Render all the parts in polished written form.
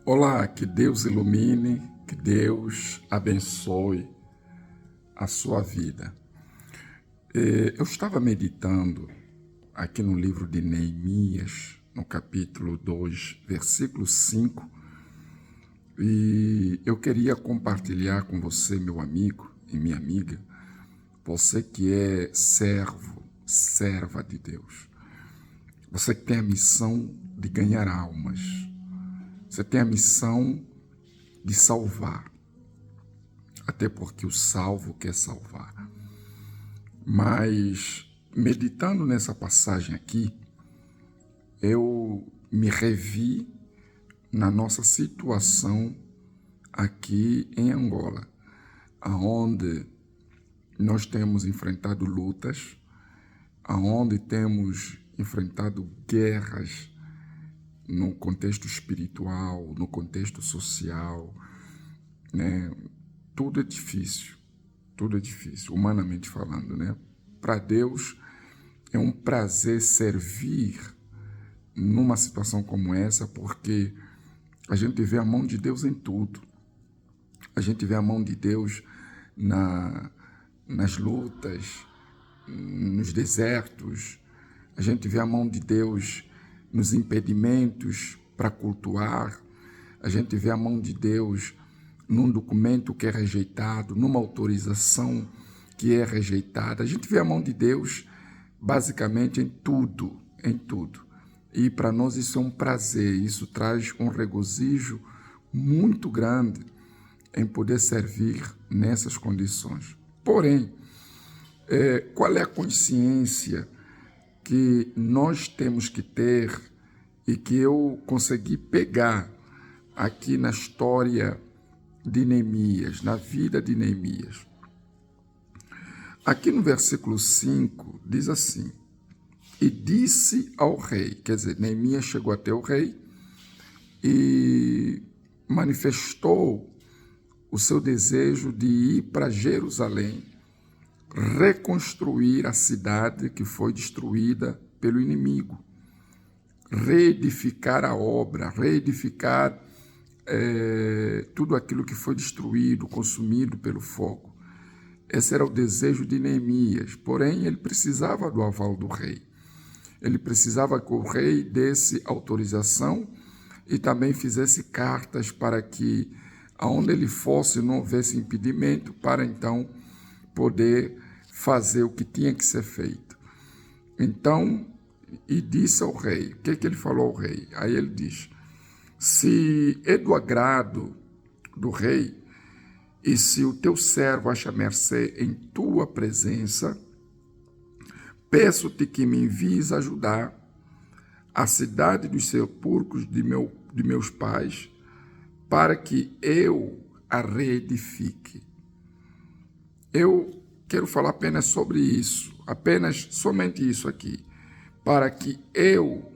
Olá, que Deus ilumine, que Deus abençoe a sua vida. Eu estava meditando aqui no livro de Neemias, no capítulo 2, versículo 5, e eu queria compartilhar com você, meu amigo e minha amiga, você que é servo, serva de Deus, você que tem a missão de ganhar almas, você tem a missão de salvar, até porque o salvo quer salvar. Mas, meditando nessa passagem aqui, eu me revi na nossa situação aqui em Angola, aonde nós temos enfrentado lutas, aonde temos enfrentado guerras no contexto espiritual, no contexto social, né? Tudo é difícil, humanamente falando, né? Para Deus é um prazer servir numa situação como essa, porque a gente vê a mão de Deus em tudo. A gente vê a mão de Deus nas lutas, nos desertos. A gente vê a mão de Deus nos impedimentos para cultuar. A gente vê a mão de Deus num documento que é rejeitado, numa autorização que é rejeitada. A gente vê a mão de Deus basicamente em tudo, em tudo. E para nós isso é um prazer, isso traz um regozijo muito grande em poder servir nessas condições. Porém, qual é a consciência que nós temos que ter e que eu consegui pegar aqui na história de Neemias, na vida de Neemias? Aqui no versículo 5 diz assim: e disse ao rei, quer dizer, Neemias chegou até o rei e manifestou o seu desejo de ir para Jerusalém, reconstruir a cidade que foi destruída pelo inimigo, reedificar a obra, reedificar tudo aquilo que foi destruído, consumido pelo fogo. Esse era o desejo de Neemias, porém ele precisava do aval do rei. Ele precisava que o rei desse autorização e também fizesse cartas para que, aonde ele fosse, não houvesse impedimento para então poder fazer o que tinha que ser feito. Então, e disse ao rei, o que ele falou ao rei? Aí ele diz: se é do agrado do rei, e se o teu servo acha mercê em tua presença, peço-te que me envies ajudar a cidade dos sepulcros de meus pais, para que eu a reedifique. Eu quero falar apenas sobre isso, apenas somente isso aqui, para que eu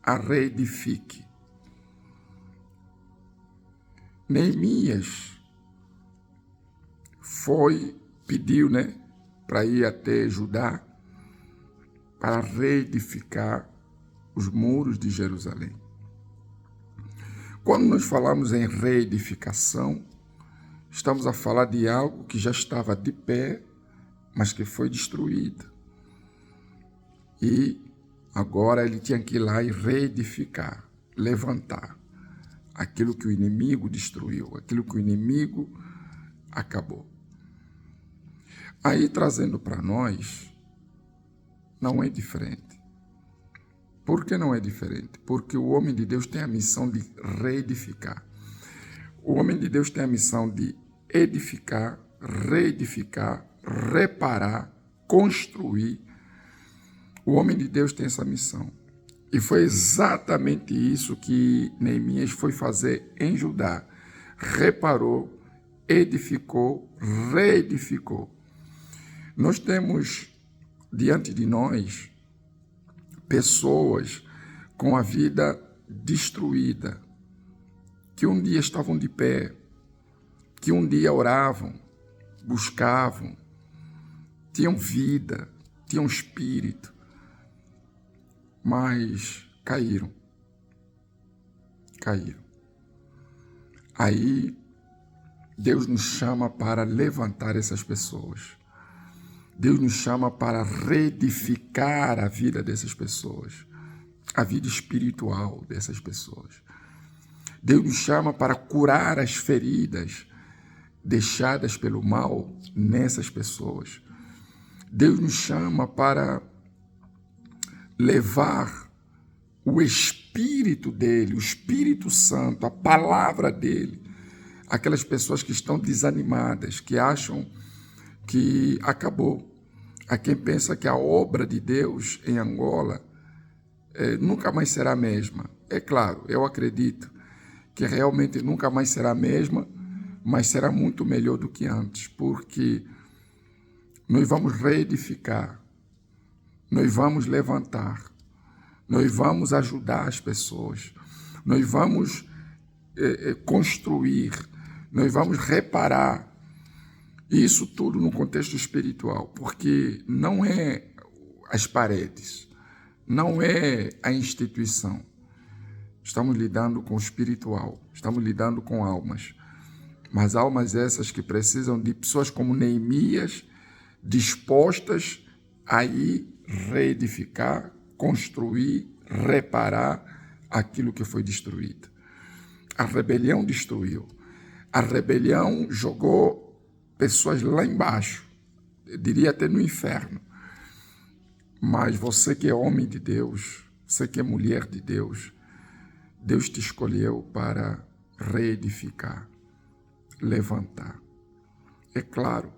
a reedifique. Neemias pediu, para ir até Judá, para reedificar os muros de Jerusalém. Quando nós falamos em reedificação, estamos a falar de algo que já estava de pé, mas que foi destruído. E agora ele tinha que ir lá e reedificar, levantar aquilo que o inimigo destruiu, aquilo que o inimigo acabou. Aí, trazendo para nós, não é diferente. Por que não é diferente? Porque o homem de Deus tem a missão de reedificar. O homem de Deus tem a missão de edificar, reedificar, reparar, construir. O homem de Deus tem essa missão. E foi exatamente isso que Neemias foi fazer em Judá. Reparou, edificou, reedificou. Nós temos diante de nós pessoas com a vida destruída, que um dia estavam de pé, que um dia oravam, buscavam, tinham vida, tinham espírito, mas caíram. Aí Deus nos chama para levantar essas pessoas. Deus nos chama para reedificar a vida dessas pessoas, a vida espiritual dessas pessoas. Deus nos chama para curar as feridas deixadas pelo mal nessas pessoas. Deus nos chama para levar o Espírito dele, o Espírito Santo, a palavra dele, aquelas pessoas que estão desanimadas, que acham que acabou. A quem pensa que a obra de Deus em Angola nunca mais será a mesma. É claro, eu acredito que realmente nunca mais será a mesma, mas será muito melhor do que antes, porque nós vamos reedificar, nós vamos levantar, nós vamos ajudar as pessoas, nós vamos construir, nós vamos reparar. Isso tudo no contexto espiritual, porque não é as paredes, não é a instituição. Estamos lidando com o espiritual, estamos lidando com almas. Mas almas essas que precisam de pessoas como Neemias, dispostas a ir reedificar, construir, reparar aquilo que foi destruído. A rebelião destruiu. A rebelião jogou pessoas lá embaixo, eu diria até no inferno. Mas você que é homem de Deus, você que é mulher de Deus, Deus te escolheu para reedificar, levantar. É claro,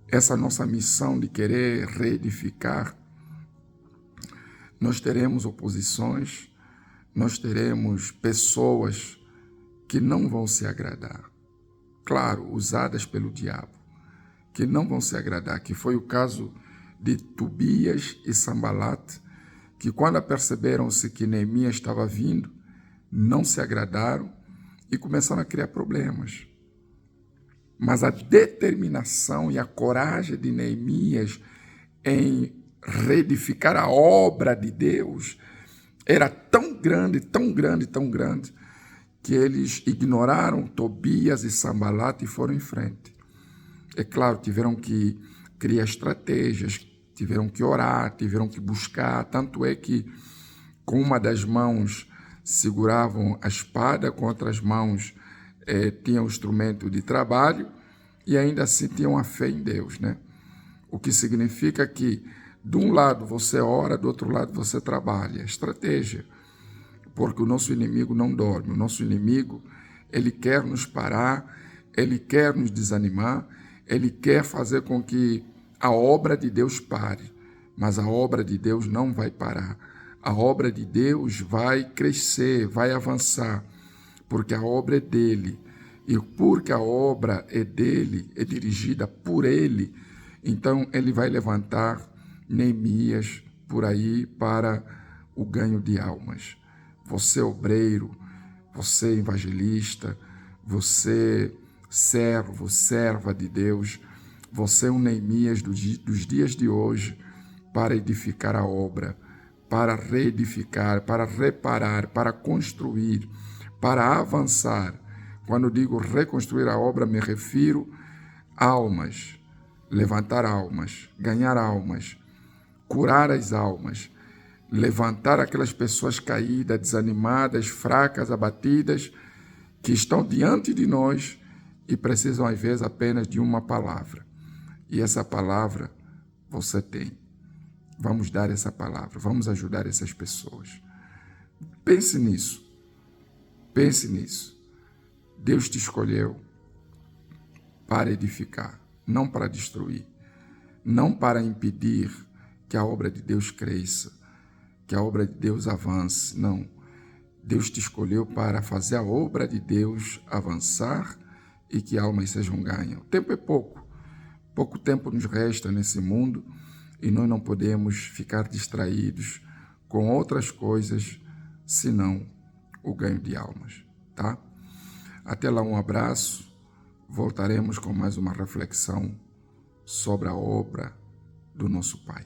essa nossa missão de querer reedificar, nós teremos oposições, nós teremos pessoas que não vão se agradar. Claro, usadas pelo diabo, que não vão se agradar, que foi o caso de Tobias e Sambalat, que quando aperceberam-se que Neemias estava vindo, não se agradaram e começaram a criar problemas. Mas a determinação e a coragem de Neemias em reedificar a obra de Deus era tão grande, tão grande, tão grande, que eles ignoraram Tobias e Sambalat e foram em frente. É claro, tiveram que criar estratégias, tiveram que orar, tiveram que buscar, tanto é que com uma das mãos seguravam a espada, com outras mãos tinham o instrumento de trabalho e ainda assim tinham a fé em Deus, né? O que significa que de um lado você ora, do outro lado você trabalha. Estratégia. Porque o nosso inimigo não dorme. O nosso inimigo, ele quer nos parar, ele quer nos desanimar, ele quer fazer com que a obra de Deus pare. Mas a obra de Deus não vai parar. A obra de Deus vai crescer, vai avançar, porque a obra é dele. E porque a obra é dele, é dirigida por ele, então ele vai levantar Neemias por aí para o ganho de almas. Você obreiro, você evangelista, você servo, serva de Deus, você é um Neemias dos dias de hoje para edificar a obra, para reedificar, para reparar, para construir, para avançar. Quando eu digo reconstruir a obra, me refiro a almas, levantar almas, ganhar almas, curar as almas, levantar aquelas pessoas caídas, desanimadas, fracas, abatidas, que estão diante de nós e precisam, às vezes, apenas de uma palavra. E essa palavra você tem. Vamos dar essa palavra, vamos ajudar essas pessoas. Pense nisso. Pense nisso. Deus te escolheu para edificar, não para destruir, não para impedir que a obra de Deus cresça, que a obra de Deus avance, não. Deus te escolheu para fazer a obra de Deus avançar e que almas sejam ganhas. O tempo é pouco tempo nos resta nesse mundo e nós não podemos ficar distraídos com outras coisas, senão o ganho de almas, tá? Até lá, um abraço, voltaremos com mais uma reflexão sobre a obra do nosso Pai.